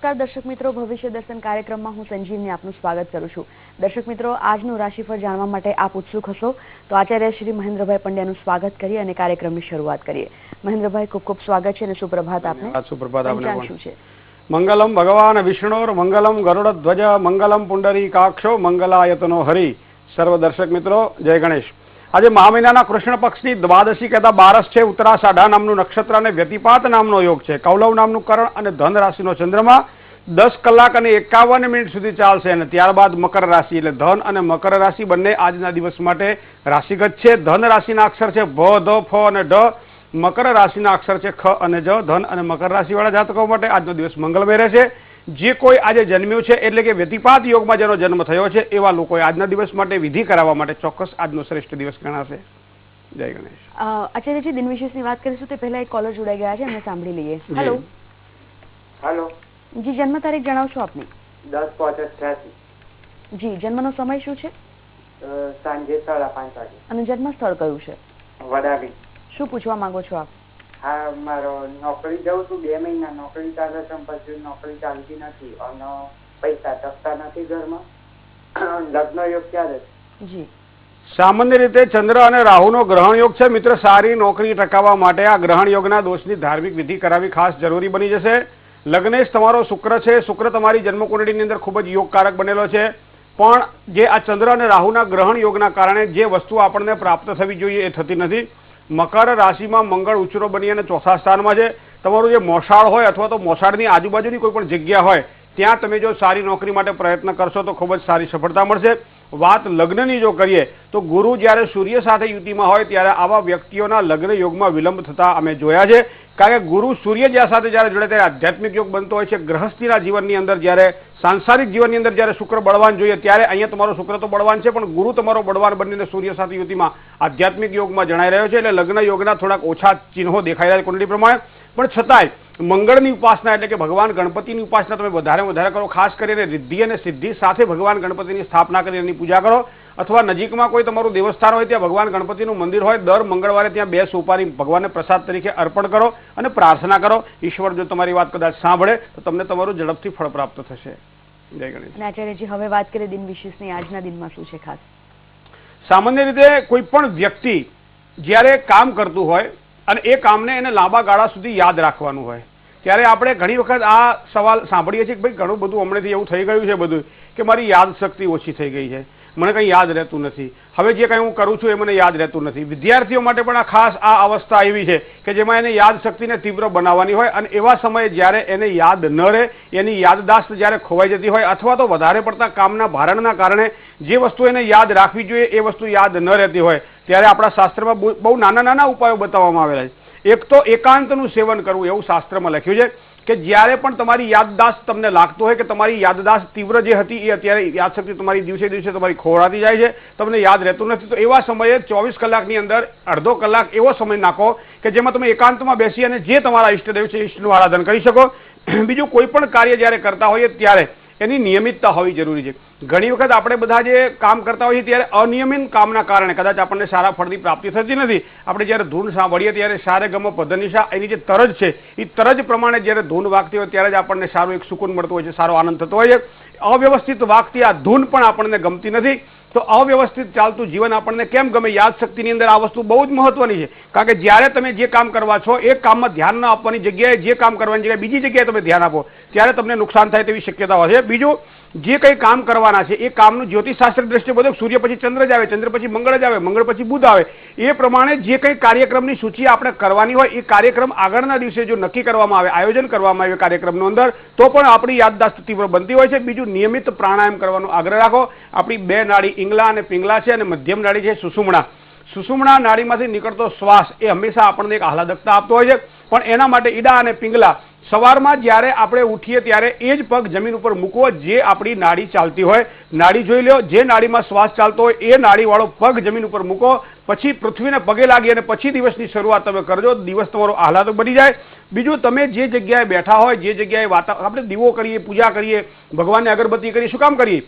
નમસ્કાર દર્શક મિત્રો, ભવિષ્ય દર્શન કાર્યક્રમમાં હું સંજીવની આપનું સ્વાગત કરું છું। દર્શક મિત્રો, આજનું રાશિફળ જાણવા માટે આપ ઉત્સુક હશો તો આચાર્ય શ્રી મહેન્દ્રભાઈ પંડ્યાનું સ્વાગત કરીએ અને કાર્યક્રમની શરૂઆત કરીએ। મહેન્દ્રભાઈ, ખૂબ ખૂબ સ્વાગત છે અને સુપ્રભાત આપને। સુપ્રભાત આપને। શું છે? મંગલમ ભગવાન વિષ્ણુર મંગલમ ગરુડધ્વજ મંગલમ પુંડરીકાક્ષો મંગલાયતનો હરિ। સર્વ દર્શક મિત્રો, જય ગણેશ। આજે મહા મહિનાના કૃષ્ણ પક્ષની દ્વાદશી કહેતા 12 છે। ઉત્તરાષાઢા નામનું નક્ષત્ર અને વ્યતિપાત નામનો યોગ છે। કૌલવ નામનું કરણ અને ધન રાશિનો ચંદ્રમા 10 કલાક અને 51 મિનિટ સુધી ચાલશે અને ત્યારબાદ મકર રાશિ એટલે ધન અને મકર રાશિ બંને આજના દિવસ માટે રાશિગત છે। ધન રાશિના અક્ષર છે ભ, ધ, ફ અને ઢ। મકર રાશિના અક્ષર છે ખ અને જ। ધન અને મકર રાશિવાળા જાતકો માટે આજનો દિવસ મંગળમય રહેશે। જે કોઈ આજે જન્મ્યું છે એટલે કે વ્યતિપાત યોગમાં જેનો જન્મ થયો છે એવા લોકોએ આજના દિવસ માટે વિધિ કરાવવા માટે ચોક્કસ આજનો શ્રેષ્ઠ દિવસ ગણાશે। જય ગણેશ। આચાર્યજી, દિન વિશેષની વાત કરીશું તે પહેલા એક કોલર જોડાઈ ગયા છે, એમને સાંભળી લઈએ। હેલો હેલો જી, જન્મ તારીખ જણાવશો આપની? 10/5/88। જી, જન્મનો સમય શું છે? સાંજે 5:30 વાગે। અને જન્મ સ્થળ કયું છે? વડાલી। શું પૂછવા માંગો છો આપ? હા, મારો નોકરી જાઉં છું, 2 મહિના નોકરી ચાલે છે, પછી નોકરી ચાલતી નથી અને પૈસા ટકતા નથી ઘરમાં। લગ્ન યોગ ક્યારે? જી, સામાન્ય રીતે ચંદ્ર અને રાહુનો ગ્રહણ યોગ છે મિત્ર। સારી નોકરી ટકાવવા માટે આ ગ્રહણ યોગના દોષની ધાર્મિક વિધિ કરાવી ખાસ જરૂરી બની જશે। લગ્નેશ તમારો શુક્ર છે। શુક્ર તમારી જન્મકુંડળીની અંદર ખૂબ જ યોગકારક બનેલો છે, પણ જે આ ચંદ્ર અને રાહુના ગ્રહણ યોગના કારણે જે વસ્તુ આપણને પ્રાપ્ત થવી જોઈએ એ થતી નથી। મકર રાશિમાં મંગળ ઉચરો બની અને ચોથા સ્થાનમાં છે। તમારું જે મોસાળ હોય અથવા તો મોસાળની આજુબાજુની કોઈ પણ જગ્યા હોય ત્યાં તમે જો સારી નોકરી માટે પ્રયત્ન કરશો તો ખૂબ જ સારી સફળતા મળશે। વાત લગ્નની જો કરીએ તો ગુરુ જ્યારે સૂર્ય સાથે યુતિમાં હોય ત્યારે આવા વ્યક્તિઓના લગ્ન યોગમાં વિલંબ થતા અમે જોયા છે। કારણ કે ગુરુ સૂર્ય જ્યાં સાથે જ્યારે જોડે ત્યારે આધ્યાત્મિક યોગ બનતો હોય છે। ગ્રહસ્થીના જીવનની અંદર જ્યારે સાંસારિક જીવનની અંદર જ્યારે શુક્ર બળવાન જોઈએ ત્યારે અહીંયા તમારો શુક્ર તો બળવાન છે, પણ ગુરુ તમારો બળવાન બનીને સૂર્ય સાથે યુતિમાં આધ્યાત્મિક યોગમાં જણાઈ રહ્યો છે। એટલે લગ્ન યોગના થોડાક ઓછા ચિહ્નો દેખાઈ રહ્યા છે કુંડળી પ્રમાણે, પણ છતાંય મંગળની ઉપાસના એટલે કે ભગવાન ગણપતિની ઉપાસના તમે વધારે કરો। ખાસ કરીને રિદ્ધિ અને સિદ્ધિ સાથે ભગવાન ગણપતિની સ્થાપના કરી એની પૂજા કરો, અથવા નજીકમાં કોઈ તમારું દેવસ્થાન હોય ત્યાં ભગવાન ગણપતિનું મંદિર હોય દર મંગળવારે ત્યાં 2 સોપારી ભગવાનને પ્રસાદ તરીકે અર્પણ કરો અને પ્રાર્થના કરો। ઈશ્વર જો તમારી વાત કદાચ સાંભળે તો તમને તમારું ઝડપથી ફળ પ્રાપ્ત થશે। જય ગણેશ। અને આચાર્યજી, હવે વાત કરીએ દિન વિશેષની। આજના દિનમાં શું છે ખાસ? સામાન્ય રીતે કોઈ પણ વ્યક્તિ જ્યારે કામ કરતું હોય અને એ કામને એને લાંબા ગાળા સુધી યાદ રાખવાનું હોય ત્યારે આપણે ઘણી વખત આ સવાલ સાંભળીએ છીએ કે ભાઈ ઘણું બધું હમણાંથી એવું થઈ ગયું છે બધું કે મારી યાદશક્તિ ઓછી થઈ ગઈ છે, મને કંઈ યાદ રહેતું નથી, હવે જે કંઈ હું કરું છું એ મને યાદ રહેતું નથી। વિદ્યાર્થીઓ માટે પણ આ ખાસ આ અવસ્થા એવી છે કે જેમાં એને યાદશક્તિને તીવ્ર બનાવવાની હોય અને એવા સમયે જ્યારે એને યાદ ન રહે, એની યાદદાસ્ત જ્યારે ખોવાઈ જતી હોય અથવા તો વધારે પડતા કામના ભારણના કારણે જે વસ્તુ એને યાદ રાખવી જોઈએ એ વસ્તુ યાદ ન રહેતી હોય ત્યારે આપણા શાસ્ત્રમાં બહુ નાના ઉપાયો બતાવવામાં આવેલા છે। એક તો એકાંતનું સેવન કરવું એવું શાસ્ત્રમાં લખ્યું છે કે જ્યારે પણ તમારી યાદદાસ્ત તમને લાગતું હોય કે તમારી યાદદાસ્ત તીવ્ર જે હતી એ અત્યારે યાદશક્તિ તમારી દિવસે દિવસે તમારી ખોવાતી જાય છે, તમને યાદ રહેતું નથી, તો એવા સમયે 24 કલાકની અંદર અડધો કલાક એવો સમય નાખો કે જેમાં તમે એકાંતમાં બેસી અને જે તમારા ઈષ્ટદેવ છે ઈષ્ટનું આરાધન કરી શકો। બીજું કોઈ પણ કાર્ય જ્યારે કરતા હોઈએ ત્યારે એની નિયમિતતા હોવી જરૂરી છે। ઘણી વખત આપણે બધા જે કામ કરતા હોઈએ ત્યારે અનિયમિત કામના કારણે કદાચ આપણને સારા ફળની પ્રાપ્તિ થતી નથી। આપણે જ્યારે ધૂન સાંભળીએ ત્યારે સારે ગમ પધનિશા એની જે તરજ છે એ તરજ પ્રમાણે જ્યારે ધૂન વાગતી હોય ત્યારે જ આપણને સારું એક સુકૂન મળતું હોય છે, સારો આનંદ થતો હોય છે। અવ્યવસ્થિત વાગતી આ ધૂન પણ આપણને ગમતી નથી, તો અવ્યવસ્થિત ચાલતું જીવન આપણને કેમ ગમે? યાદશક્તિની અંદર આ વસ્તુ બહુ જ મહત્વની છે, કારણ કે જ્યારે તમે જે કામ કરવા છો એ કામમાં ધ્યાન ન આપવાની જગ્યાએ જે કામ કરવાની જગ્યાએ બીજી જગ્યાએ તમે ધ્યાન આપો ત્યારે તમને નુકસાન થાય તેવી શક્યતાઓ છે। બીજું, જે કંઈ કામ કરવાના છે એ કામનું જ્યોતિષશાસ્ત્ર દ્રષ્ટિએ બધું સૂર્ય પછી ચંદ્ર જ આવે, ચંદ્ર પછી મંગળ જ આવે, મંગળ પછી બુધ આવે, એ પ્રમાણે જે કંઈ કાર્યક્રમની સૂચિ આપણે કરવાની હોય એ કાર્યક્રમ આગળના દિવસે જો નક્કી કરવામાં આવે, આયોજન કરવામાં આવે કાર્યક્રમનો અંદર, તો પણ આપણી યાદદાસ્ત તીવ્ર બનતી હોય છે। બીજું, નિયમિત પ્રાણાયામ કરવાનો આગ્રહ રાખો। આપણી 2 નાડી ઈંગલા અને પિંગલા છે અને મધ્યમ નાડી છે સુષુમ્ણા। સુષુમ્ણા નાડીમાંથી નીકળતો શ્વાસ એ હંમેશા આપણને એક આહલાદકતા આપતો હોય છે, પણ એના માટે ઈડા અને પિંગલા સવારમાં જ્યારે આપણે ઉઠીએ ત્યારે એ જ પગ જમીન ઉપર મૂકવો જે આપણી નાડી ચાલતી હોય। નાડી જોઈ લો, જે નાડીમાં શ્વાસ ચાલતો હોય એ નાડીવાળો પગ જમીન ઉપર મૂકો, પછી પૃથ્વીને પગે લાગી અને પછી દિવસની શરૂઆત તમે કરજો, દિવસ તમારો આહલાદક બની જાય। બીજું, તમે જે જગ્યાએ બેઠા હોય, જે જગ્યાએ આપણે દીવો કરીએ, પૂજા કરીએ, ભગવાનને અગરબત્તી કરીએ, શું કામ કરીએ?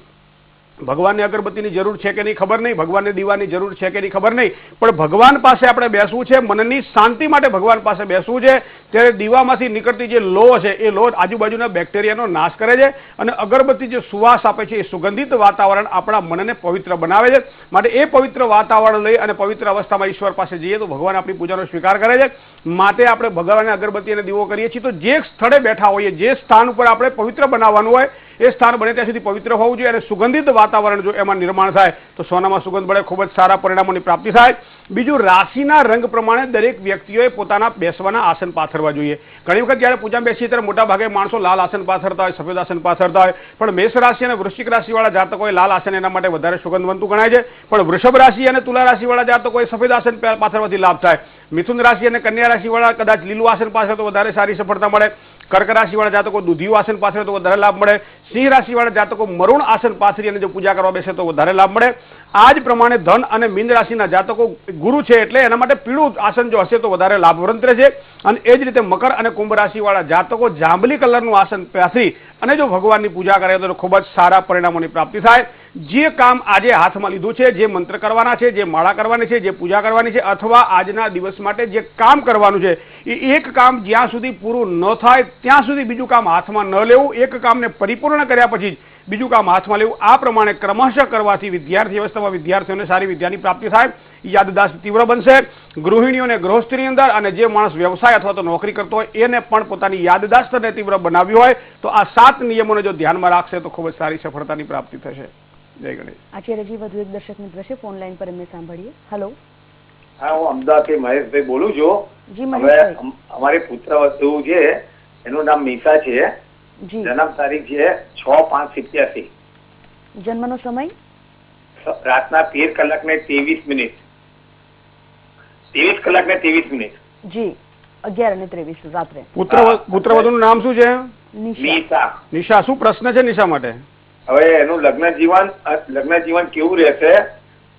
ભગવાનને અગરબત્તીની જરૂર છે કે નહીં ખબર નહીં, ભગવાનને દીવાની જરૂર છે કે નહીં ખબર નહીં, પણ ભગવાન પાસે આપણે બેસવું છે, મનની શાંતિ માટે ભગવાન પાસે બેસવું છે. ત્યારે દીવામાંથી નીકળતી જે લો છે એ લો આજુબાજુના બેક્ટેરિયાનો નાશ કરે છે અને અગરબત્તી જે સુવાસ આપે છે એ સુગંધિત વાતાવરણ આપણા મનને પવિત્ર બનાવે છે. માટે એ પવિત્ર વાતાવરણ લઈ અને પવિત્ર અવસ્થામાં ઈશ્વર પાસે જઈએ તો ભગવાન આપણી પૂજાનો સ્વીકાર કરે છે. માટે આપણે ભગવાનને અગરબત્તી અને દીવો કરીએ છીએ. તો જે સ્થળે બેઠા હોઈએ, જે સ્થાન ઉપર આપણે પવિત્ર બનાવવાનું હોય એ સ્થાન બને ત્યાં સુધી પવિત્ર હોવું જોઈએ અને સુગંધિત વાતાવરણ જો એમાં નિર્માણ થાય તો સોનામાં સુગંધ મળે, ખૂબ જ સારા પરિણામોની પ્રાપ્તિ થાય. બીજું, રાશિના રંગ પ્રમાણે દરેક વ્યક્તિઓએ પોતાના બેસવાના આસન પાથરવા જોઈએ. ઘણી વખત જ્યારે પૂજા બેસીએ ત્યારે મોટા ભાગે માણસો લાલ આસન પાથરતા હોય, સફેદ આસન પાથરતા હોય, પણ મેષ રાશિ અને વૃશ્ચિક રાશિવાળા જાતકોએ લાલ આસન એના માટે વધારે સુગંધવંતું ગણાય છે. પણ વૃષભ રાશિ અને તુલા રાશિવાળા જાતકોએ સફેદ આસન પાથરવાથી લાભ થાય. મિથુન રાશિ અને કન્યા રાશિવાળા કદાચ લીલું આસન પાથરે તો વધારે સારી સફળતા મળે. કર્ક રાશિવાળા જાતકો દૂધિયું આસન પાથરે તો વધારે લાભ મળે. સિંહ રાશિવાળા જાતકો મરુણ આસન પાથરી અને જો પૂજા કરવા બેસે તો વધારે લાભ મળે. આ જ પ્રમાણે ધન અને મીન રાશિના જાતકો ગુરુ છે એટલે એના માટે પીળું આસન જો હશે તો વધારે લાભવંત રહેશે. અને એ જ રીતે મકર અને કુંભ રાશિવાળા જાતકો જાંબલી કલરનું આસન પાથરી અને જો ભગવાનની પૂજા કરે તો ખૂબ જ સારા પરિણામોની પ્રાપ્તિ થાય. જે કામ આજે હાથમાં લીધું છે, જે મંત્ર કરવાના છે, જે માળા કરવાની છે, જે પૂજા કરવાની છે અથવા આજના દિવસ માટે જે કામ કરવાનું છે એ એક કામ જ્યાં સુધી પૂરું ન થાય ત્યાં સુધી બીજું કામ હાથમાં ન લેવું. એક કામને પરિપૂર્ણ કર્યા પછી જ બીજું કામ હાથમાં લેવું. આ પ્રમાણે ક્રમશઃ કરવાથી વિદ્યાર્થી અવસ્થામાં વિદ્યાર્થીઓને સારી વિદ્યાની પ્રાપ્તિ થાય. યાદદાસ્ત તીવ્ર બનશે. ગૃહિણીઓને ગૃહસ્થની અંદર અને જે માણસ વ્યવસાય અથવા તો નોકરી કરતો હોય એને પણ પોતાની યાદદાસ્તને તીવ્ર બનાવી હોય તો આ 7 નિયમોને જો ધ્યાનમાં રાખશે તો ખૂબ જ સારી સફળતાની પ્રાપ્તિ થશે. જય ગણેશ. આચાર્યજી, વધુ એક દર્શક મિત્ર છે ફોન લાઈન પર, એમને સાંભળીએ. હેલો. હા, હું અમદાવાદથી મહેશભાઈ બોલું છું. જી હવે મહેશભાઈ. અમારી પુત્રવધુ છે એનું નામ મીસા છે. જી. જન્મ તારીખ છે 6/5/87. જન્મનો સમય રાતના 13 કલાક ને 23 મિનિટ. 23 કલાક ને 23 મિનિટ. જી. 11:23 રાત્રે. પુત્રવધુનું નામ શું છે? નિશા. નિશા. શું પ્રશ્ન છે નિશા માટે? હવે એનું લગ્ન જીવન કેવું રહેશે,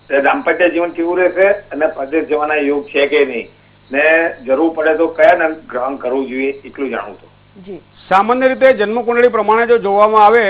દાંપત્ય જીવન કેવું રહેશે અને પરદેશ જવાના યોગ છે કે નહીં, ને જરૂર પડે તો કયા નામ ગ્રહણ કરવું જોઈએ એટલું જાણવું તો. જી. સામાન્ય રીતે જન્મકુંડળી પ્રમાણે જો જોવામાં આવે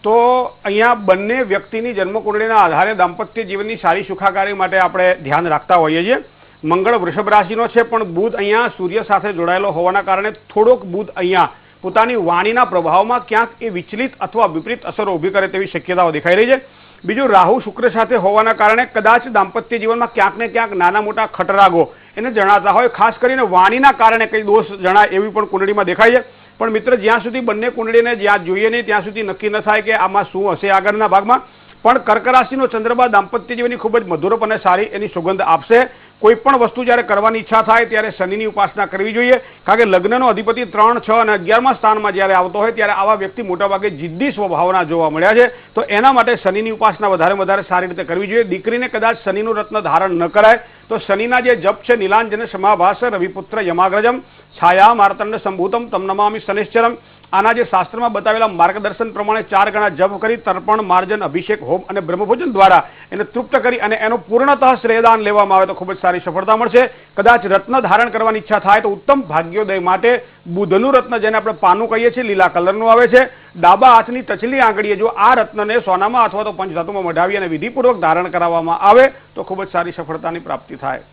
તો અહીંયા બંને વ્યક્તિની જન્મકુંડળીના આધારે દાંપત્ય જીવનની સારી સુખાકારી માટે આપણે ધ્યાન રાખતા હોઈએ છીએ. મંગળ વૃષભ રાશિનો છે પણ બુધ અહીંયા સૂર્ય સાથે જોડાયેલો હોવાના કારણે થોડોક બુધ અહીંયા પોતાની વાણીના પ્રભાવમાં ક્યાંક એ વિચલિત અથવા વિપરીત અસરો ઊભી કરે તેવી શક્યતાઓ દેખાઈ રહી છે. બીજું, રાહુ શુક્ર સાથે હોવાના કારણે કદાચ દાંપત્ય જીવનમાં ક્યાંક ને ક્યાંક નાના મોટા ખટરાગો એને જણાતા હોય. ખાસ કરીને વાણીના કારણે કઈ દોષ જણાય એવી પણ કુંડળીમાં દેખાય છે. પણ મિત્ર, જ્યાં સુધી બંને કુંડળીને જ્યાં જોઈએ નહીં ત્યાં સુધી નક્કી ન થાય કે આમાં શું હશે આગળના ભાગમાં. પણ કર્ક રાશિનો ચંદ્રમા દાંપત્ય જીવનની ખૂબ જ મધુરપ અને સારી એની સુગંધ આપશે. કોઈ પણ વસ્તુ જ્યારે કરવાની ઈચ્છા થાય ત્યારે શનિની ઉપાસના કરવી જોઈએ. કારણ કે લગ્નનો અધિપતિ 3, 6 અને 11મા સ્થાનમાં જ્યારે આવતો હોય ત્યારે આવા વ્યક્તિ મોટાભાગે જિદ્દી સ્વભાવના જોવા મળ્યા છે. તો એના માટે શનિની ઉપાસના વધારે સારી રીતે કરવી જોઈએ. દીકરીને કદાચ શનિનું રત્ન ધારણ ન કરાય તો શનિના જે જપ છે નીલાંજન સમાભાસ રવિપુત્ર યમાગ્રજમ છાયા માર્તંડ સંભૂતમ તમ નમામિ શનિશ્ચરમ. આના જે શાસ્ત્રમાં બતાવેલા માર્ગદર્શન પ્રમાણે 4 ગણા જપ કરી તર્પણ, માર્જન, અભિષેક, હોમ અને બ્રહ્મભોજન દ્વારા એને તૃપ્ત કરી અને એનું પૂર્ણતઃ શ્રેયદાન લેવામાં આવે તો ખૂબ જ સારી સફળતા મળશે. કદાચ રત્ન ધારણ કરવાની ઈચ્છા થાય તો ઉત્તમ ભાગ્યોદય માટે બુધનું રત્ન, જેને આપણે પાનું કહીએ છીએ, લીલા કલરનું આવે છે. ડાબા હાથની ટચલી આંગળીએ જો આ રત્નને સોનામાં અથવા તો પંચધાતુમાં મઢાવી અને વિધિપૂર્વક ધારણ કરાવવામાં આવે તો ખૂબ જ સારી સફળતાની પ્રાપ્તિ થાય.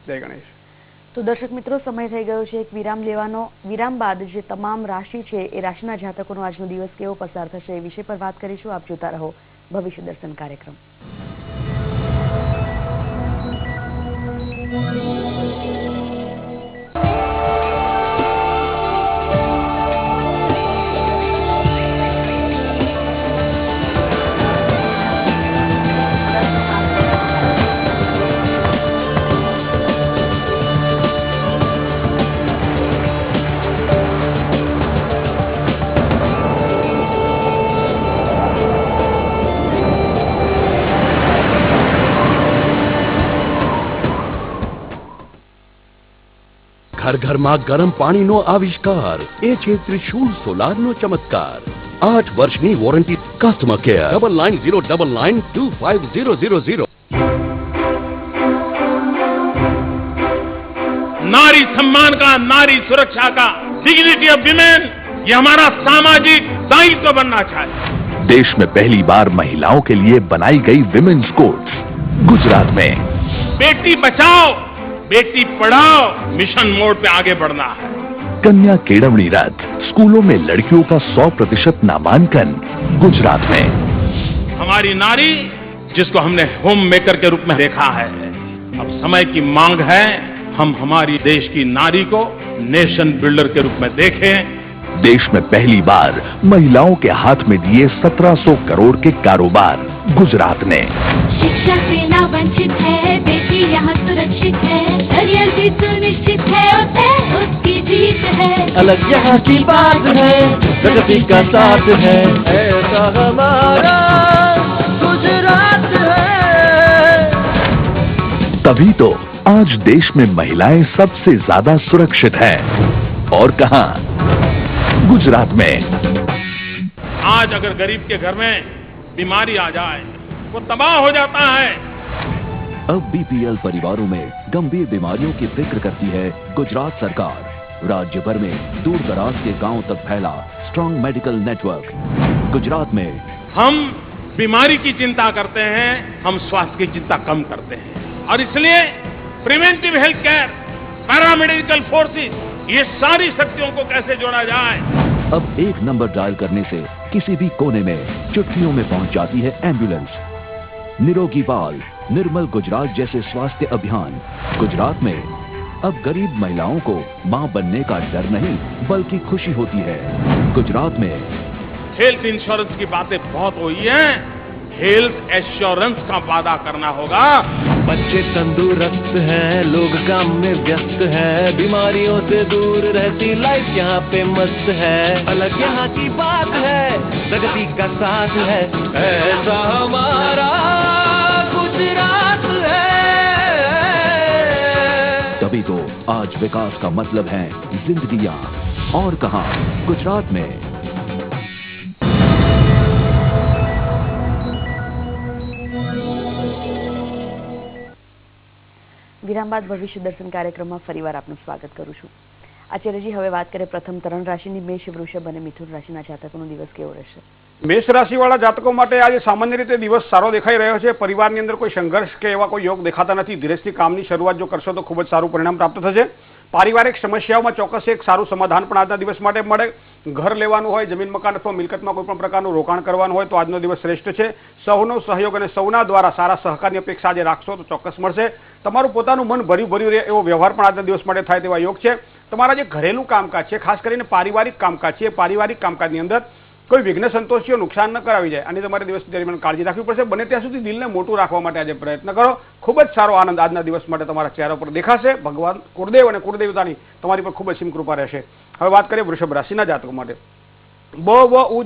જય ગણેશ. તો દર્શક મિત્રો, સમય થઈ ગયો છે એક વિરામ લેવાનો. વિરામ બાદ જે તમામ રાશિ છે એ રાશિના જાતકોનો આજનો દિવસ કેવો પસાર થશે એ વિષય પર વાત કરીશું. આપ જોતા રહો ભવિષ્ય દર્શન કાર્યક્રમ. ઘર ઘરમાં ગરમ પાણીનો આવિષ્કાર એ છે ત્રિશુલ સોલારનો ચમત્કાર. 8 વર્ષની વોરંટી. Customer care 9909925000. नारी सम्मान का, नारी सुरक्षा का, डिग्निटी ऑफ विमेन, ये हमारा सामाजिक दायित्व बनना चाहिए. देश में पहली बार महिलाओं के लिए बनाई गई विमेन्स कोर्ट गुजरात में। बेटी बचाओ बेटी पढ़ाओ मिशन मोड पे आगे बढ़ना है। कन्या केळवणी रथ, स्कूलों में लड़कियों का 100% नामांकन गुजरात में। हमारी नारी जिसको हमने होम मेकर के रूप में देखा है, अब समय की मांग है हम हमारी देश की नारी को नेशन बिल्डर के रूप में देखें। देश में पहली बार महिलाओं के हाथ में दिए 1700 करोड़ के कारोबार गुजरात ने। शिक्षा से ना वंचित है बेटी यहाँ सुरक्षित है, करियर भी सुनिश्चित है उसकी जीत है। अलग यहाँ की बात है, प्रगति का साथ है, ऐसा हमारा गुजरात है। तभी तो आज देश में महिलाएं सबसे ज्यादा सुरक्षित हैं। और कहां? गुजरात में। आज अगर गरीब के घर में बीमारी आ जाए वो तबाह हो जाता है। अब बीपीएल परिवारों में गंभीर बीमारियों की फिक्र करती है गुजरात सरकार। राज्य भर में दूर दराज के गांव तक फैला स्ट्रॉन्ग मेडिकल नेटवर्क। गुजरात में हम बीमारी की चिंता करते हैं, हम स्वास्थ्य की चिंता कम करते हैं और इसलिए preventive health care, paramedical forces, ये सारी शक्तियों को कैसे जोड़ा जाए। अब एक नंबर डायल करने से किसी भी कोने में चुटकियों में पहुंच जाती है एम्बुलेंस। निरोगी बाल, निर्मल गुजरात जैसे स्वास्थ्य अभियान। गुजरात में अब गरीब महिलाओं को मां बनने का डर नहीं बल्कि खुशी होती है। गुजरात में हेल्थ इंश्योरेंस की बातें बहुत हुई हैं, हेल्थ एश्योरेंस का वादा करना होगा। बच्चे तंदुरुस्त हैं, लोग काम में व्यस्त हैं, बीमारियों से दूर रहती लाइफ यहाँ पे मस्त है। अलग यहाँ की बात है, प्रगति का साथ है, ऐसा हमारा गुजरात है। तभी तो आज विकास का मतलब है जिंदगियां। और कहां? गुजरात में। વિરામ બાદ ભવિષ્ય દર્શન કાર્યક્રમમાં ફરીવાર આપનું સ્વાગત કરું છું। આચાર્યજી, હવે વાત કરીએ પ્રથમ 3 રાશિની મેષ, વૃષભ અને મિથુન રાશિના જાતકોનો દિવસ કેવો રહેશે? મેષ રાશિવાળા જાતકો માટે આજે સામાન્ય રીતે દિવસ સારો દેખાઈ રહ્યો છે। પરિવારની અંદર કોઈ સંઘર્ષ કે એવા કોઈ યોગ દેખાતા નથી। ધીરજથી કામની શરૂઆત જો કરશો તો ખૂબ જ સારું પરિણામ પ્રાપ્ત થશે। પારિવારિક સમસ્યાઓમાં ચોક્કસ એક સારું સમાધાન પણ આજના દિવસ માટે મળે। ઘર લેવાનું હોય, જમીન મકાન અથવા મિલકતમાં કોઈ પણ પ્રકારનું રોકાણ કરવાનું હોય તો આજનો દિવસ શ્રેષ્ઠ છે। સૌનો સહયોગ અને સૌના દ્વારા સારા સહકારની અપેક્ષા આજે રાખશો તો ચોક્કસ મળશે। તમારું પોતાનું મન ભર્યું રહે એવો વ્યવહાર પણ આજના દિવસ માટે થાય તેવા યોગ છે। તમારા જે ઘરેલું કામકાજ છે, ખાસ કરીને પારિવારિક કામકાજ છે, એ પારિવારિક કામકાજની અંદર કોઈ વિઘ્ન સંતોષીઓ નુકસાન ન કરાવી જાય અને તમારે દિવસ દરમિયાન કાળજી રાખવી પડશે। બને ત્યાં સુધી દિલને મોટું રાખવા માટે આજે પ્રયત્ન કરો। ખૂબ જ સારો આનંદ આજના દિવસ માટે તમારા ચહેરા પર દેખાશે। ભગવાન કુળદેવ અને કુળદેવતાની તમારી પર ખૂબ જ સીમ કૃપા રહેશે। હવે વાત કરીએ વૃષભ રાશિના જાતકો માટે। બ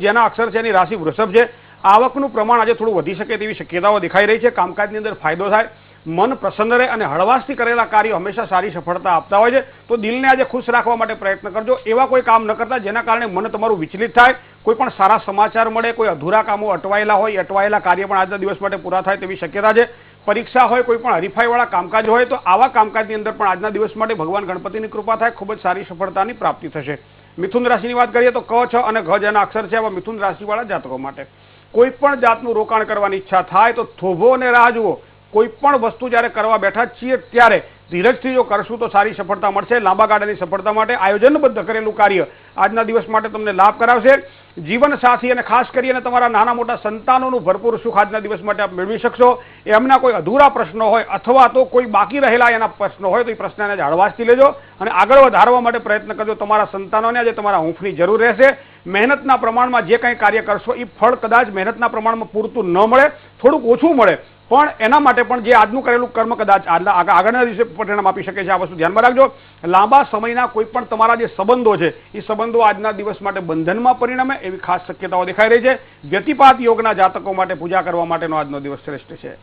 જેના અક્ષર છે એની રાશિ વૃષભ છે। આવકનું પ્રમાણ આજે થોડું વધી શકે તેવી શક્યતાઓ દેખાઈ રહી છે। કામકાજની અંદર ફાયદો થાય, મન પ્રસન્ન રહે અને હળવાશથી કરેલા કાર્યો હંમેશા સારી સફળતા આપતા હોય છે। તો દિલને આજે ખુશ રાખવા માટે પ્રયત્ન કરજો। એવા કોઈ કામ ન કરતા જેના કારણે મન તમારું વિચલિત થાય। કોઈ પણ સારા સમાચાર મળે, કોઈ અધૂરા કામો અટવાયેલા હોય, અટવાયેલા કાર્ય પણ આજના દિવસ માટે પૂરા થાય તેવી શક્યતા છે। પરીક્ષા હોય, કોઈ પણ હરીફાઈવાળા કામકાજ હોય તો આવા કામકાજની અંદર પણ આજના દિવસ માટે ભગવાન ગણપતિની કૃપા થાય, ખૂબ જ સારી સફળતાની પ્રાપ્તિ થશે। મિથુન રાશિની વાત કરીએ તો ક, છ અને ઘ જેના અક્ષર છે આવા મિથુન રાશિવાળા જાતકો માટે કોઈ પણ જાતનું રોકાણ કરવાની ઈચ્છા થાય તો થોભો અને રાહ જુઓ। કોઈ પણ વસ્તુ જ્યારે કરવા બેઠા છીએ ત્યારે ધીરજથી જો કરશું તો સારી સફળતા મળશે। લાંબા ગાળાની સફળતા માટે આયોજનબદ્ધ કરેલું કાર્ય આજના દિવસ માટે તમને લાભ કરાવશે। જીવન સાથી અને ખાસ કરીને તમારા નાના મોટા સંતાનોનું ભરપૂર સુખ આજના દિવસ માટે આપ મેળવી શકશો। એમના કોઈ અધૂરા પ્રશ્નો હોય અથવા તો કોઈ બાકી રહેલા એના પ્રશ્નો હોય તો એ પ્રશ્નને હળવાશથી લેજો અને આગળ વધારવા માટે પ્રયત્ન કરજો। તમારા સંતાનોને આજે તમારા હૂંફની જરૂર રહેશે। મહેનતના પ્રમાણમાં જે કંઈ કાર્ય કરશો એ ફળ કદાચ મહેનતના પ્રમાણમાં પૂરતું ન મળે, થોડુંક ઓછું મળે, પણ એના માટે પણ જે આજનું કરેલું કર્મ કદાચ આગળના દિવસે પરિણામ આપી શકે છે। આ વસ્તુ ધ્યાનમાં રાખજો। લાંબા સમયના કોઈ પણ તમારા જે સંબંધો છે એ સંબંધો આજના દિવસ માટે બંધનમાં પરિણમે એવી ખાસ શક્યતાઓ દેખાઈ રહી છે। વ્યતિપાત યોગના જાતકો માટે પૂજા કરવા માટેનો આજનો દિવસ શ્રેષ્ઠ છે।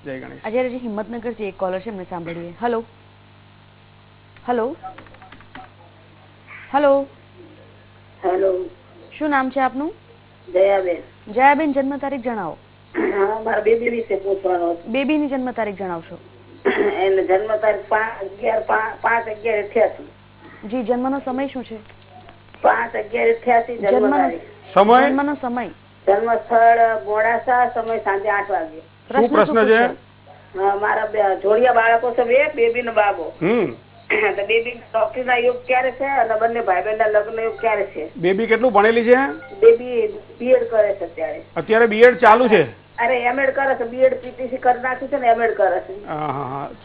જય ગણેશ। આચાર્યજી, હિંમતનગરથી એક કોલર છે, એમને સાંભળીએ। હેલો હેલો હેલો હેલો, શું નામ છે આપનું? દયાબેન। જયાબેન, જન્મ તારીખ જણાવો। મારા બેબી વિશે પૂછવાનું હતું। બેબીની જન્મ તારીખ જણાવશો? એને જન્મ તારીખ 5/11/88। જી, જન્મનો સમય શું છે? 5/11/88 જન્મ તારીખ। સમય? જન્મનો સમય જન્મ સ્થળ મોડાસા, સમય સાંજે 8 વાગે. શું પ્રશ્ન છે? મારા જોડિયા બાળકો છે, બે બેબી ને બાબો. તો બેબી ડોક્ટર ના યોગ ક્યારે છે અને બંને ભાઈ બહેન ના લગ્ન યોગ ક્યારે છે? બેબી કેટલું ભણેલી છે? બેબી બીએડ કરે છે અત્યારે. અત્યારે બીએડ ચાલુ છે? અરે એમએડ કરે છે, બીએડ પીટીસી કરી નાખ્યું છે ને એમએડ કરે છે.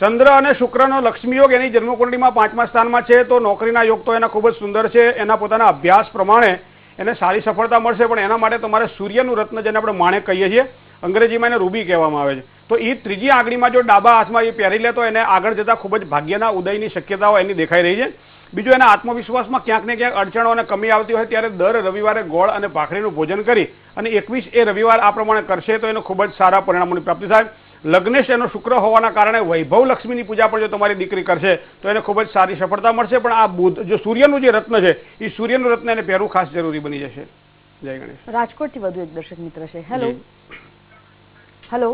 ચંદ્ર અને શુક્રનો લક્ષ્મી યોગ એની જન્મકુંડળીમાં 5મા સ્થાનમાં છે, તો નોકરીના યોગ તો એના ખૂબ જ સુંદર છે. એના પોતાના અભ્યાસ પ્રમાણે એને સારી સફળતા મળશે, પણ એના માટે તમારે સૂર્યનું રત્ન જેને આપણે માણેક કહીએ છીએ, અંગ્રેજીમાં એને રૂબી કહેવામાં આવે છે, તો એ ત્રીજી આંગળીમાં જો ડાબા હાથમાં એ પહેરી લે તો એને આગળ જતા ખૂબ જ ભાગ્યના ઉદયની શક્યતાઓ એની દેખાઈ રહી છે. બીજું, એના આત્મવિશ્વાસમાં ક્યાંક ને ક્યાંક અડચણો અને કમી આવતી હોય ત્યારે દર રવિવારે ગોળ અને ભાખરીનું ભોજન કરી અને 21 રવિવાર આ પ્રમાણે કરશે તો એને ખૂબ જ સારા પરિણામોની પ્રાપ્તિ થાય. લગ્નેશ એનો શુક્ર હોવાના કારણે વૈભવ લક્ષ્મીની પૂજા પણ જો તમારી દીકરી કરશે તો એને ખૂબ જ સારી સફળતા મળશે. પણ આ બુધ જો સૂર્યનું જે રત્ન છે એ સૂર્યનું રત્ન એને પહેરવું ખાસ જરૂરી બની જશે. જય ગણેશ. રાજકોટથી વધુ એક દર્શક મિત્ર છે. Hello hello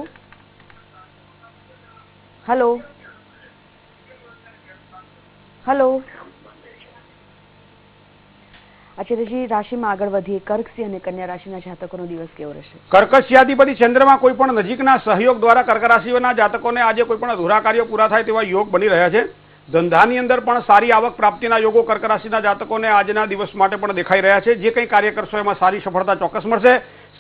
hello hello. આચાર્યજી, રાશિમાં આગળ વધીએ. કર્ક સિંહ અને કન્યા રાશિના જાતકોનો દિવસ કેવો રહેશે? કર્કશિયાધિપતિ ચંદ્રમાં કોઈ પણ નજીકના સહયોગ દ્વારા કર્ક રાશિના જાતકોને આજે કોઈ પણ અધૂરા કાર્યો પૂરા થાય તેવા યોગ બની રહ્યા છે. ધંધાની અંદર પણ સારી આવક પ્રાપ્તિના યોગો કર્ક રાશિના જાતકોને આજના દિવસ માટે પણ દેખાઈ રહ્યા છે. જે કંઈ કાર્ય કરશો એમાં સારી સફળતા ચોક્કસ મળશે.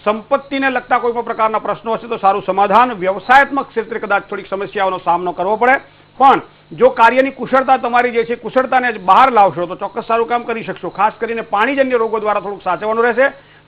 સંપત્તિને લગતા કોઈ પણ પ્રકારના પ્રશ્નો હશે તો સારું સમાધાન. વ્યવસાયાત્મક ક્ષેત્રે કદાચ થોડીક સમસ્યાઓનો સામનો કરવો પડે, પણ જો કાર્યની કુશળતા તમારી જે છે કુશળતાને બહાર લાવશો તો ચોક્કસ સારું કામ કરી શકશો. ખાસ કરીને પાણીજન્ય રોગો દ્વારા થોડુંક સાચવવાનું રહેશે.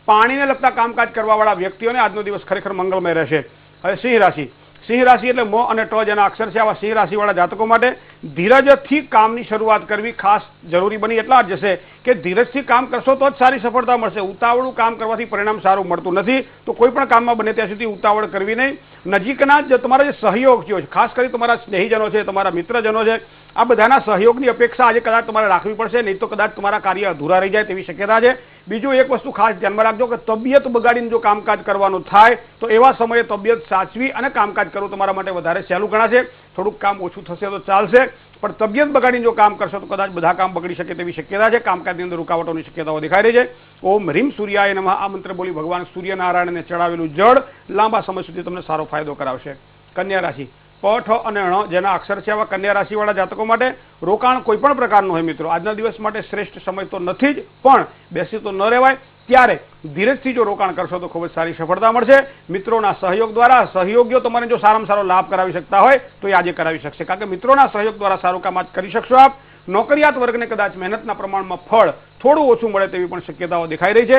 પાણીને લગતા કામકાજ કરવાવાળા વ્યક્તિઓને આજનો દિવસ ખરેખર મંગળમય રહેશે. હવે સિંહ રાશિ. સિંહ રાશિ એટલે મ અને ટ જેના અક્ષર છે. આવા સિંહ રાશિવાળા જાતકો માટે ધીરજથી કામની શરૂઆત કરવી ખાસ જરૂરી બની એટલા જ જશે કે ધીરજથી કામ કરશો તો જ સારી સફળતા મળશે. ઉતાવળું કામ કરવાથી પરિણામ સારું મળતું નથી, તો કોઈ પણ કામમાં બને ત્યાં સુધી ઉતાવળ કરવી નહીં. નજીકના જ તમારા જે સહયોગીઓ છે, ખાસ કરી તમારા સ્નેહીજનો છે, તમારા મિત્રજનો છે, આ બધાના સહયોગની અપેક્ષા આજે કદાચ તમારે રાખવી પડશે, નહીં તો કદાચ તમારા કાર્ય અધૂરા રહી જાય તેવી શક્યતા છે. બીજું એક વસ્તુ ખાસ ધ્યાનમાં રાખજો કે તબિયત બગાડીને જો કામકાજ કરવાનું થાય તો એવા સમયે તબિયત સાચવી અને કામકાજ કરવું તમારા માટે વધારે સહેલું ગણાશે. થોડુંક કામ ઓછું થશે તો ચાલશે, પણ તબિયત બગાડીને જો કામ કરશો તો કદાચ બધા કામ બગડી શકે તેવી શક્યતા છે. કામકાજની અંદર રૂકાવટોની શક્યતાઓ દેખાઈ રહી છે. ઓમ હ્રીમ સૂર્યાય નમઃ આ મંત્ર બોલી ભગવાન સૂર્યનારાયણને ચડાવેલું જળ લાંબા સમય સુધી તમને સારો ફાયદો કરાવશે. કન્યા રાશિ. પ, ઠ અને ણ જેના અક્ષર છે આવા કન્યા રાશિવાળા જાતકો માટે રોકાણ કોઈ પણ પ્રકારનું હોય મિત્રો આજના દિવસ માટે શ્રેષ્ઠ સમય તો નથી જ, પણ બેસી તો ન રહેવાય. ત્યારે ધીરજથી જો રોકાણ કરશો તો ખૂબ જ સારી સફળતા મળશે. મિત્રોના સહયોગ દ્વારા સહયોગીઓ તમારે જો સારામાં સારો લાભ કરાવી શકતા હોય તો એ આજે કરાવી શકશે, કારણ કે મિત્રોના સહયોગ દ્વારા સારું કામ આજ કરી શકશો આપ. નોકરિયાત વર્ગને કદાચ મહેનતના પ્રમાણમાં ફળ થોડું ઓછું મળે તેવી પણ શક્યતાઓ દેખાઈ રહી છે.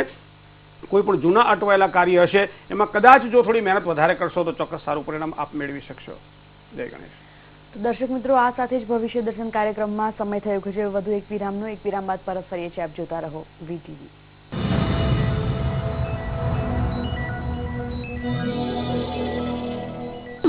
કોઈ પણ જૂના અટવાયેલા કાર્ય હશે એમાં કદાચ જો થોડી મહેનત વધારે કરશો તો ચોક્કસ સારું પરિણામ આપ મેળવી શકશો. જય ગણેશ. તો દર્શક મિત્રો, આ સાથે જ ભવિષ્ય દર્શન કાર્યક્રમમાં સમય થયો છે વધુ એક વિરામનો. એક વિરામ બાદ પરત ફરીએ છીએ. આપ જોતા રહો વીટીવી.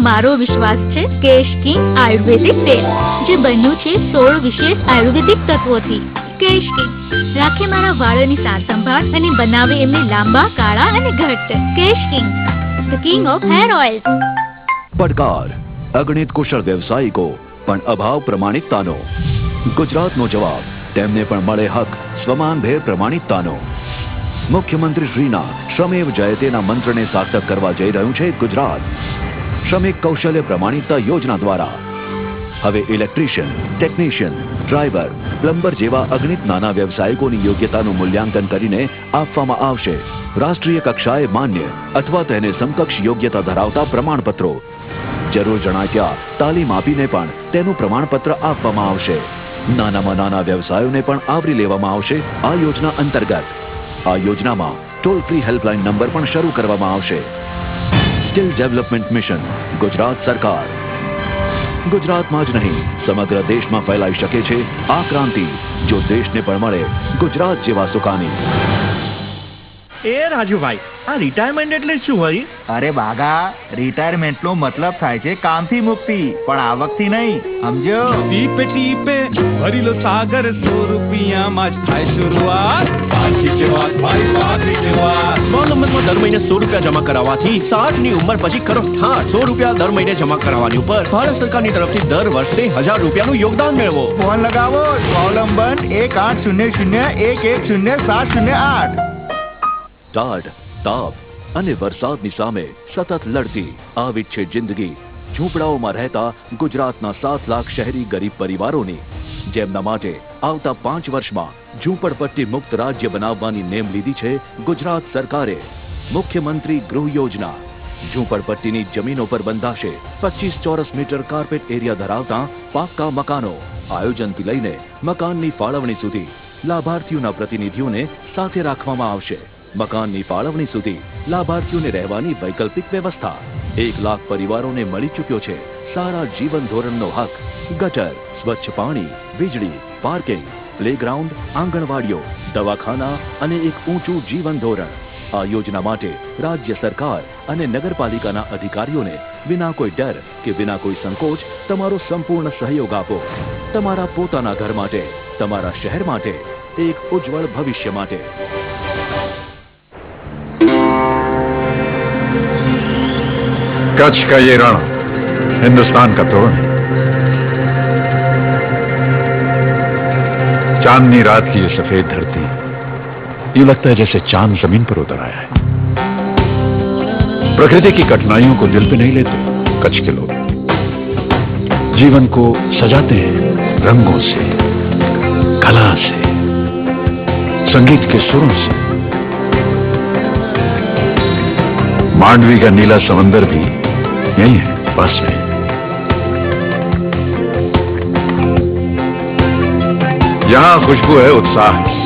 મારો વિશ્વાસ છે કેશ કિંગ આયુર્વેદિક તેલ, જે બન્યું છે 16 વિશેષ આયુર્વેદિક તત્વોથી. કેશ કિંગ રાખે મારા વાળની સાર સંભાળ અને બનાવે એમને લાંબા, કાળા અને ઘટ્ટ. Kesh King, the king of hair oil. પડકાર અગણિત કુશળ વ્યવસાયિકો પણ અભાવ પ્રમાણિકતાનો. ગુજરાતનો જવાબ તેમને પણ મળે હક સ્વમાનભેર પ્રમાણિકતાનો. મુખ્યમંત્રી શ્રીના શ્રમેવ જયતેના મંત્રને સાર્થક કરવા જઈ રહ્યું છે ગુજરાત. શ્રમિક કૌશલ્ય પ્રમાણિકતા યોજના દ્વારા હવે ઇલેક્ટ્રિશિયન, ટેકનિશિયન, ડ્રાઈવર, પ્લમ્બર જેવા અગણિત નાના વ્યવસાયિકોની યોગ્યતાનું મૂલ્યાંકન કરીને આપવામાં આવશે રાષ્ટ્રીય કક્ષાએ માન્ય અથવા તેને સમકક્ષ યોગ્યતા ધરાવતા પ્રમાણપત્રો. જરૂર જણાવ્યા તાલીમ આપીને પણ તેનું પ્રમાણપત્ર આપવામાં આવશે. નાનામાં નાના વ્યવસાયોને પણ આવરી લેવામાં આવશે આ યોજના અંતર્ગત. આ યોજનામાં ટોલ ફ્રી હેલ્પલાઇન નંબર પણ શરૂ કરવામાં આવશે. સ્કિલ ડેવલપમેન્ટ મિશન, ગુજરાત સરકાર. ગુજરાતમાં જ નહીં સમગ્ર દેશમાં ફેલાઈ શકે છે આ ક્રાંતિ જો દેશને પણ મળે ગુજરાત જેવા સુકાની. એ રાજુભાઈ, આ રિટાયરમેન્ટ એટલે શું હોય? અરે બાગા, રિટાયરમેન્ટ નો મતલબ થાય છે કામથી મુક્તિ, પણ આવકથી નહીં, સમજો? ટીપે ટીપે ભરી લો સાગર, 100 રૂપિયામાં જ થાય શરૂઆત. સાચી છે વાત ભાઈ, સાચી છે વાત. સ્વાવલંબનમાં દર મહિને 100 રૂપિયા જમા કરાવવાથી 60 ની ઉંમર પછી કરો ઠાઠ. 100 રૂપિયા દર મહિને જમા કરાવવાની ઉપર ભારત સરકારની તરફથી દર વર્ષે 1000 રૂપિયાનું યોગદાન મેળવો. ફોન લગાવો સ્વાવલંબન 1800 110708. ટાઢ, તાપ, અને વરસાદની સામે સતત લડતી આવી છે જિંદગી ઝૂંપડાઓમાં રહેતા ગુજરાતના 7 લાખ શહેરી ગરીબ પરિવારોની, જેમના માટે આવતા 5 વર્ષમાં ઝૂંપડપટ્ટી મુક્ત રાજ્ય બનાવવાની નેમ લીધી છે ગુજરાત સરકારે. મુખ્યમંત્રી ગૃહ યોજના. ઝૂંપડપટ્ટીની જમીનો પર બંધાશે 25 ચોરસ મીટર કાર્પેટ એરિયા ધરાવતા પાક્કા મકાનો. આયોજનથી લઈને મકાનની ફાળવણી સુધી લાભાર્થીઓના પ્રતિનિધિઓને સાથે રાખવામાં આવશે. મકાનની ફાળવણી સુધી લાભાર્થીઓને રહેવાની વૈકલ્પિક વ્યવસ્થા. 1 લાખ પરિવારોને મળી ચૂક્યો છે સારા જીવન ધોરણનો હક. ગટર, સ્વચ્છ પાણી, વીજળી, પાર્કિંગ, પ્લેગ્રાઉન્ડ, આંગણવાડીઓ, દવાખાના અને એક ઊંચું જીવન ધોરણ. આ યોજના માટે રાજ્ય સરકાર અને નગરપાલિકાના અધિકારીઓને વિના કોઈ ડર કે વિના કોઈ સંકોચ તમારો સંપૂર્ણ સહયોગ આપો. તમારા પોતાના ઘર માટે, તમારા શહેર માટે, એક ઉજ્જવળ ભવિષ્ય માટે. कच्छ का ये रण हिंदुस्तान का तोरण, चांदनी रात की ये सफेद धरती, यूं लगता है जैसे चांद जमीन पर उतर आया है. प्रकृति की कठिनाइयों को दिल पे नहीं लेते कच्छ के लोग. जीवन को सजाते हैं रंगों से, कला से, संगीत के सुरों से. मांडवी का नीला समंदर भी यही है पास में. यहां खुशबू है उत्साह की,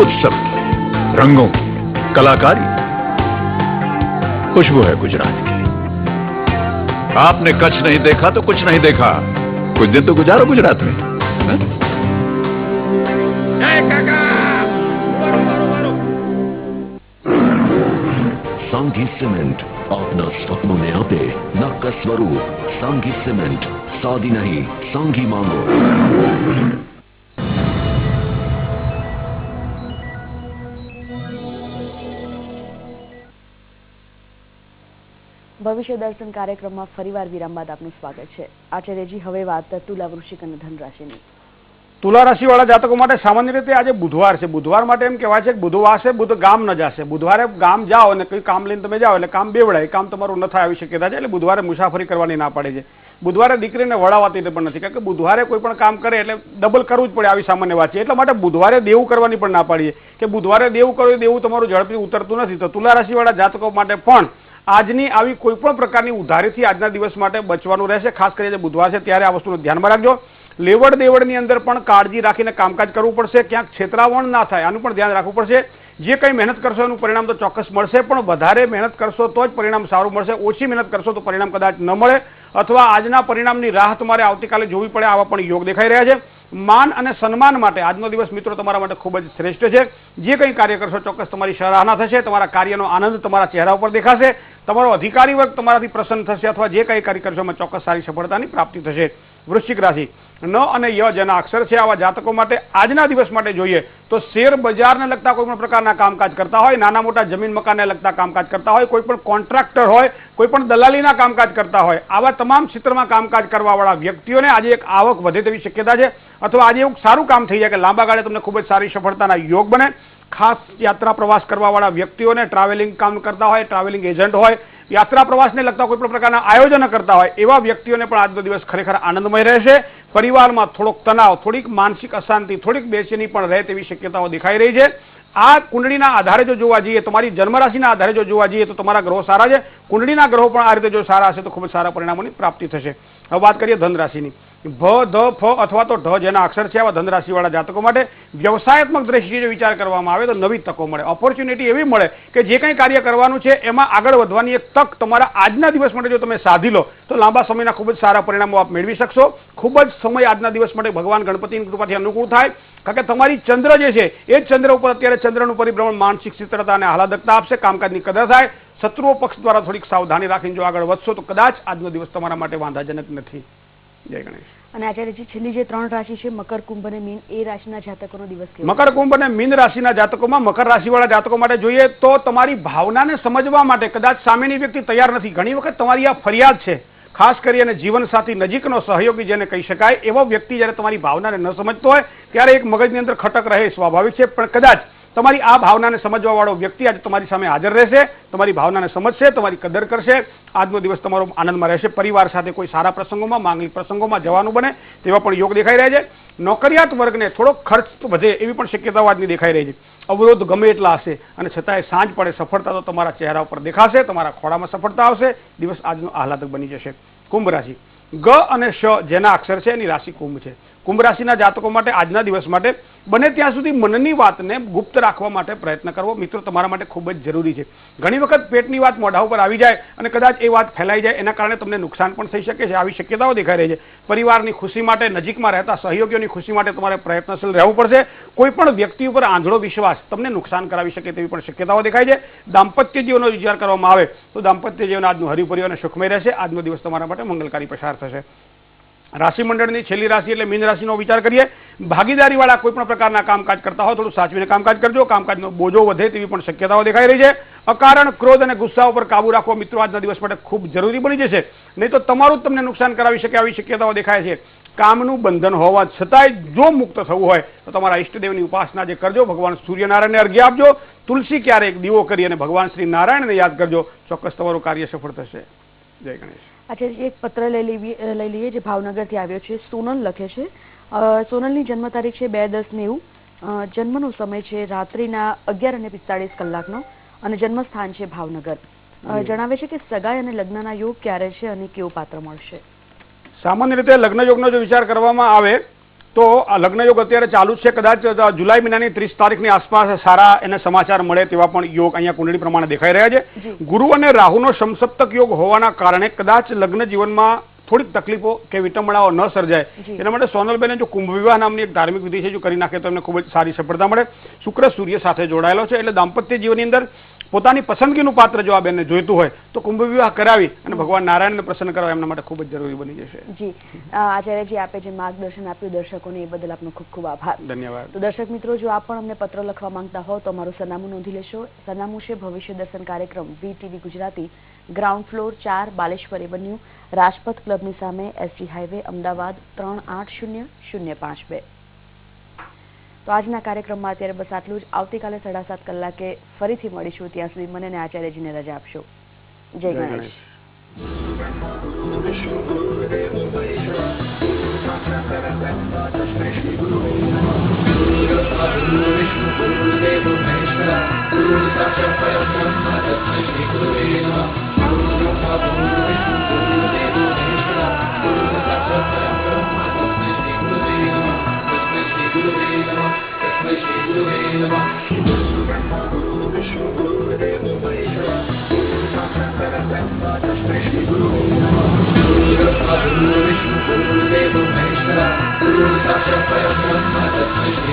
उत्सव की, रंगों की, कलाकारी. खुशबू है गुजरात की. आपने कच्छ नहीं देखा तो कुछ नहीं देखा. कुछ दिन तो गुजारो गुजरात में. सांघी सीमेंट अपना सपनों में आपे नक्का स्वरूप. सांघी सीमेंट, सादी नहीं, सांघी मांगो. ભવિષ્ય દર્શન કાર્યક્રમમાં ફરીવાર વિરામ બાદ આપનું સ્વાગત છે. આચાર્યજી, હવે વાત તુલા, વૃશ્ચિક અને ધન રાશિની. તુલા રાશિવાળા જાતકો માટે સામાન્ય રીતે આજે બુધવાર છે. બુધવાર માટે એમ કહેવાય છે કે બુધવાર છે, બુધ ગામ ન જશે. બુધવારે ગામ જાઓ અને કોઈ કામ લઈને તમે જાઓ એટલે કામ બેવડાય, કામ તમારું ન થાય આવી શક્યતા છે. એટલે બુધવારે મુસાફરી કરવાની ના પડે છે. બુધવારે દીકરીને વળાવતી પણ નથી, કારણ કે બુધવારે કોઈ પણ કામ કરે એટલે ડબલ કરવું જ પડે, આવી સામાન્ય વાત છે. એટલા માટે બુધવારે દેવું કરવાની પણ ના પાડીએ કે બુધવારે દેવું કરો, દેવું તમારું ઝડપથી ઉતરતું નથી. તો તુલા રાશિવાળા જાતકો માટે પણ આજની આવી કોઈ પણ પ્રકારની ઉધારીથી આજના દિવસ માટે બચવાનું રહેશે. ખાસ કરીને બુધવાર છે ત્યારે આ વસ્તુનું ધ્યાનમાં રાખજો. લેવડ દેવડની અંદર પણ કાળજી રાખીને કામકાજ કરવું પડશે. ક્યાંક છેતરાવણ ના થાય આનું પણ ધ્યાન રાખવું પડશે. જે કંઈ મહેનત કરશો એનું પરિણામ તો ચોક્કસ મળશે, પણ વધારે મહેનત કરશો તો જ પરિણામ સારું મળશે. ઓછી મહેનત કરશો તો પરિણામ કદાચ ન મળે, અથવા આજના પરિણામની રાહ તમારે આવતીકાલે જોવી પડે, આવા પણ યોગ દેખાઈ રહ્યા છે. માન અને સન્માન માટે આજનો દિવસ મિત્રો તમારા માટે ખૂબ જ શ્રેષ્ઠ છે. જે કંઈ કાર્ય કરશો ચોક્કસ તમારી સરાહના થશે. તમારા કાર્યનો આનંદ તમારા ચહેરા ઉપર દેખાશે. તમારો અધિકારી વર્ગ તમારાથી પ્રસન્ન થશે, અથવા જે કંઈ કાર્ય કરશો એમાં ચોક્કસ સારી સફળતાની પ્રાપ્તિ થશે. વૃશ્ચિક રાશિ, ન અને ય જેના અક્ષર છે આવા જાતકો માટે આજના દિવસ માટે જોઈએ તો શેર બજારને લગતા કોઈ પણ પ્રકારના કામકાજ કરતા હોય, નાના મોટા જમીન મકાનને લગતા કામકાજ કરતા હોય, કોઈ પણ કોન્ટ્રાક્ટર હોય, કોઈ પણ દલાલીના કામકાજ કરતા હોય, આવા તમામ ક્ષેત્રમાં કામકાજ કરવાવાળા વ્યક્તિઓને આજે એક આવક વધે તેવી શક્યતા છે. અથવા આજે એવું સારું કામ થઈ જાય કે લાંબા ગાળે તમને ખૂબ જ સારી સફળતાના યોગ બને. ખાસ યાત્રા પ્રવાસ કરવાવાળા વ્યક્તિઓને, ટ્રાવેલિંગ કામ કરતા હોય, ટ્રાવેલિંગ એજન્ટ હોય, યાત્રા પ્રવાસને લગતા કોઈ પણ પ્રકારના આયોજન કરતા હોય એવા વ્યક્તિઓને પણ આજનો દિવસ ખરેખર આનંદમય રહેશે. પરિવારમાં થોડોક તણાવ, થોડીક માનસિક અશાંતિ, થોડીક બેચેની પણ રહે તેવી શક્યતાઓ દેખાઈ રહી છે. આ કુંડળીના આધારે જો જોવા જઈએ, તમારી જન્મરાશિના આધારે જો જોવા જઈએ તો તમારા ગ્રહો સારા છે. કુંડળીના ગ્રહો પણ આ રીતે જો સારા હશે તો ખૂબ જ સારા પરિણામોની પ્રાપ્તિ થશે. હવે વાત કરીએ ધન રાશિની. ભ, ધ, ફ અથવા તો ઢ જેના અક્ષર છે આવા ધન રાશિવાળા જાતકો માટે વ્યવસાયાત્મક દ્રષ્ટિએ જો વિચાર કરવામાં આવે તો નવી તકો મળે, ઓપોર્ચ્યુનિટી એવી મળે કે જે કંઈ કાર્ય કરવાનું છે એમાં આગળ વધવાની એક તક તમારા આજના દિવસ માટે જો તમે સાધી લો તો લાંબા સમયના ખૂબ જ સારા પરિણામો આપ મેળવી શકશો. ખૂબ જ સમય આજના દિવસ માટે ભગવાન ગણપતિની કૃપાથી અનુકૂળ થાય, કારણ કે તમારી ચંદ્ર જે છે એ જ ચંદ્ર ઉપર અત્યારે ચંદ્રનું પરિભ્રમણ માનસિક સ્થિરતા અને આહલાદકતા આપશે. કામકાજની કદર થાય. શત્રુઓ પક્ષ દ્વારા થોડીક સાવધાની રાખીને જો આગળ વધશો તો કદાચ આજનો દિવસ તમારા માટે વાંધાજનક નથી. જય ગણેશ. અને આચાર્યજી, છેલ્લી જે 3 રાશિ છે મકર, કુંભ અને મીન, એ રાશિના જાતકોનો દિવસ કેવો? મકર, કુંભ અને મીન રાશિના જાતકોમાં મકર રાશિવાળા જાતકો માટે જોઈએ તો તમારી ભાવનાને સમજવા માટે કદાચ સામેની વ્યક્તિ તૈયાર નથી. ઘણી વખત તમારી આ ફરિયાદ છે, ખાસ કરીને જીવનસાથી, નજીકનો સહયોગી જેને કહી શકાય એવો વ્યક્તિ જ્યારે તમારી ભાવનાને ન સમજતો હોય ત્યારે એક મગજની અંદર ખટક રહે, સ્વાભાવિક છે. પણ કદાચ તમારી આ ભાવનાને સમજવાવાળો વ્યક્તિ આજે તમારી સામે હાજર રહેશે, તમારી ભાવનાને સમજશે, તમારી કદર કરશે. આજનો દિવસ તમારો આનંદમાં રહેશે. પરિવાર સાથે કોઈ સારા પ્રસંગોમાં, માંગલિક પ્રસંગોમાં જવાનું બને તેવા પણ યોગ દેખાઈ રહ્યા છે. નોકરિયાત વર્ગને થોડો ખર્ચ વધે એવી પણ શક્યતાઓ આજની દેખાઈ રહી છે. અવરોધ ગમે એટલા હશે અને છતાંય સાંજ પડે સફળતા તો તમારા ચહેરા ઉપર દેખાશે, તમારા ખોળામાં સફળતા આવશે. દિવસ આજનો આહલાદક બની જશે. કુંભ રાશિ, ગ અને શ જેના અક્ષર છે એની રાશિ કુંભ છે. કુંભ રાશિના જાતકો માટે આજના દિવસ માટે બને ત્યાં સુધી મનની વાતને ગુપ્ત રાખવા માટે પ્રયત્ન કરવો મિત્રો તમારા માટે ખૂબ જ જરૂરી છે. ઘણી વખત પેટની વાત મોઢા ઉપર આવી જાય અને કદાચ એ વાત ફેલાઈ જાય, એના કારણે તમને નુકસાન પણ થઈ શકે છે. આવી શક્યતાઓ દેખાઈ રહી છે. પરિવારની ખુશી માટે, નજીકમાં રહેતા સહયોગીઓની ખુશી માટે તમારે પ્રયત્નશીલ રહેવું પડશે. કોઈ પણ વ્યક્તિ ઉપર આંધળો વિશ્વાસ તમને નુકસાન કરાવી શકે તેવી પણ શક્યતાઓ દેખાય છે. દાંપત્ય જીવનનો વિચાર કરવામાં આવે તો દાંપત્ય જીવન આજનું હરિભર્યું અને સુખમય રહેશે. આજનો દિવસ તમારા માટે મંગલકારી પસાર થશે. રાશિ મંડળની છેલ્લી રાશિ એટલે મીન રાશિનો વિચાર કરીએ. ભાગીદારી વાળા કોઈ પણ પ્રકારના કામકાજ કરતા હોય થોડું સાચવીને કામકાજ કરજો. કામકાજનો બોજો વધે તેવી પણ શક્યતાઓ દેખાઈ રહી છે. અકારણ ક્રોધ અને ગુસ્સા ઉપર કાબુ રાખવો મિત્રો આજના દિવસ માટે ખૂબ જરૂરી બની જશે, નહીં તો તમારું જ તમને નુકસાન કરાવી શકે આવી શક્યતાઓ દેખાય છે. કામનું બંધન હોવા છતાંય જો મુક્ત થવું હોય તો તમારા ઈષ્ટદેવની ઉપાસના જે કરજો, ભગવાન સૂર્યનારાયણને અર્ઘ્ય આપજો, તુલસી ક્યારે એક દીવો કરી અને ભગવાન શ્રી નારાયણને યાદ કરજો. ચોક્કસ તમારું કાર્ય સફળ થશે. જય ગણેશ. अच्छा, એક પત્ર લઈ લઈએ જે ભાવનગરથી આવ્યો છે. સોનલ લખે છે. સોનલની જન્મ તારીખ છે 2/10/90. જન્મનો સમય છે રાત્રિના 11:45 અને જન્મ સ્થાન છે ભાવનગર. જણાવે છે કે સગાઈ અને લગ્નના યોગ ક્યારે છે અને કેવું પાત્ર મળશે. સામાન્ય રીતે લગ્ન યોગનો જો વિચાર કરવામાં આવે તો આ લગ્ન યોગ અત્યારે ચાલુ છે. કદાચ જુલાઈ મહિનાની 30 તારીખની આસપાસ સારા એને સમાચાર મળે તેવા પણ યોગ અહીંયા કુંડળી પ્રમાણે દેખાઈ રહ્યા છે. ગુરુ અને રાહુનો સમસપ્તક યોગ હોવાના કારણે કદાચ લગ્ન જીવનમાં થોડીક તકલીફો કે વિટંબણાઓ ન સર્જાય એના માટે સોનલબેને જો કુંભ વિવાહ નામની એક ધાર્મિક વિધિ છે જો કરી નાખે તો એમને ખૂબ જ સારી સફળતા મળે. શુક્ર સૂર્ય સાથે જોડાયેલો છે એટલે દાંપત્ય જીવનની અંદર પોતાની પસંદગીનું પાત્ર જો આ બેનને જોઈતું હોય તો કુંભ વિવાહ કરાવી અને ભગવાન નારાયણને પ્રસન્ન કરવા એમના માટે ખૂબ જ જરૂરી બની જશે. જી આચાર્યજી, આપે જે માર્ગદર્શન આપ્યું દર્શકોને એ બદલ આપનો ખૂબ ખૂબ આભાર. ધન્યવાદ. તો દર્શક મિત્રો, જો આપ પણ અમને પત્ર લખવા માંગતા હો તો અમારું સરનામું નોંધી લેશો. સરનામું છે ભવિષ્ય દર્શન કાર્યક્રમ, VTV Gujarati, ground floor 4, Baleshwar avenue, Rajpath ક્લબની સામે, SG હાઈવે, અમદાવાદ 380052. તો આજના કાર્યક્રમમાં અત્યારે બસ આટલું જ. આવતીકાલે 7:30 કલાકે ફરીથી મળીશું. ત્યાં સુધી મને અને આચાર્યજીને રજા આપશો. જય ગણેશ.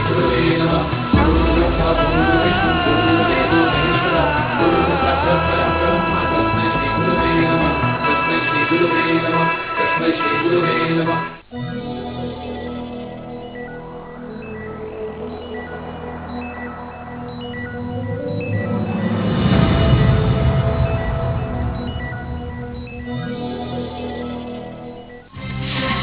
Guru